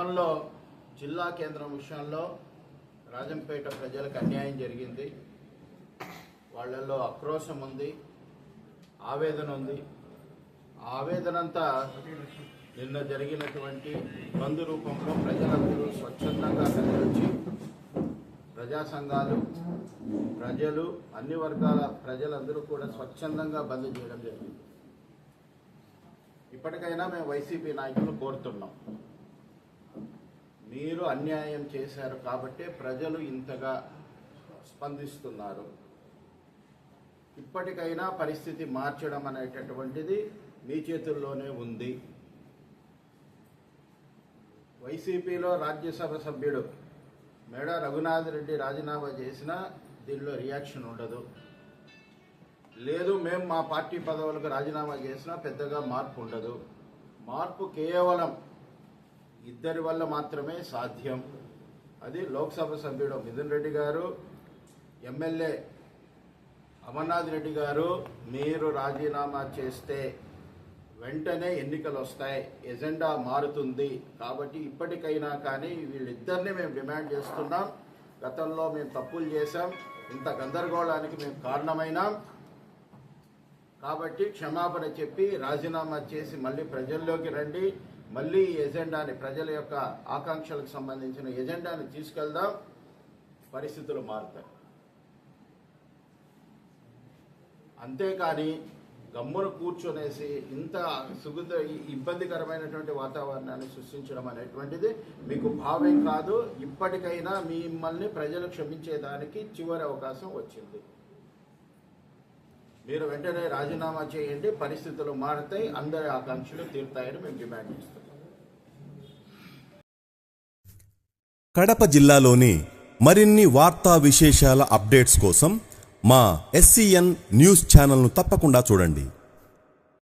గతంలో జిల్లా కేంద్రం విషయంలో రాజంపేట ప్రజలకు అన్యాయం జరిగింది. వాళ్ళల్లో ఆక్రోశం ఉంది, ఆవేదన ఉంది. ఆ ఆవేదనంతా నిన్న జరిగినటువంటి బంద్ రూపంలో ప్రజలందరూ స్వచ్ఛందంగా కదిలొచ్చి ప్రజా సంఘాలు, ప్రజలు, అన్ని వర్గాల ప్రజలందరూ కూడా స్వచ్ఛందంగా బంద్ చేయడం జరిగింది. ఇప్పటికైనా మేము వైసీపీ నాయకులు కోరుతున్నాం, మీరు అన్యాయం చేశారు కాబట్టే ప్రజలు ఇంతగా స్పందిస్తున్నారు. ఇప్పటికైనా పరిస్థితి మార్చడం అనేటటువంటిది మీ చేతుల్లోనే ఉంది. వైసీపీలో రాజ్యసభ సభ్యుడు మేడ రఘునాథ్ రెడ్డి రాజీనామా చేసినా దీనిలో రియాక్షన్ ఉండదు. లేదు మేము మా పార్టీ పదవులకు రాజీనామా చేసినా పెద్దగా మార్పు ఉండదు. మార్పు కేవలం ఇద్దరి వల్ల మాత్రమే సాధ్యం. అది లోక్సభ సభ్యుడు మిథున్ రెడ్డి గారు, ఎమ్మెల్యే అమర్నాథ్ రెడ్డి గారు. మీరు రాజీనామా చేస్తే వెంటనే ఎన్నికలు వస్తాయి, ఎజెండా మారుతుంది. కాబట్టి ఇప్పటికైనా కానీ వీళ్ళిద్దరిని మేము డిమాండ్ చేస్తున్నాం. గతంలో మేము తప్పులు చేశాం, ఇంత గందరగోళానికి మేము కారణమైనాం. కాబట్టి క్షమాపణ చెప్పి రాజీనామా చేసి మళ్ళీ ప్రజల్లోకి రండి. మళ్ళీ ఈ ఎజెండాని, ప్రజల యొక్క ఆకాంక్షలకు సంబంధించిన ఎజెండాని తీసుకెళ్దాం. పరిస్థితులు మారుతాయి. అంతేకాని గమ్మున కూర్చొనేసి ఇంత ఇబ్బందికరమైనటువంటి వాతావరణాన్ని సృష్టించడం అనేటువంటిది మీకు భావ్యం కాదు. ఇప్పటికైనా మిమ్మల్ని ప్రజలు క్షమించేదానికి చివరి అవకాశం వచ్చింది. మీరు వెంటనే రాజీనామా చేయండి, పరిస్థితులు మారుతాయి, అందరి ఆకాంక్షలు తీరుతాయని మేము డిమాండ్ చేస్తున్నాం. కడప జిల్లాలోని మరిన్ని వార్తా విశేషాల అప్డేట్స్ కోసం మా SCN న్యూస్ ఛానల్ను తప్పకుండా చూడండి.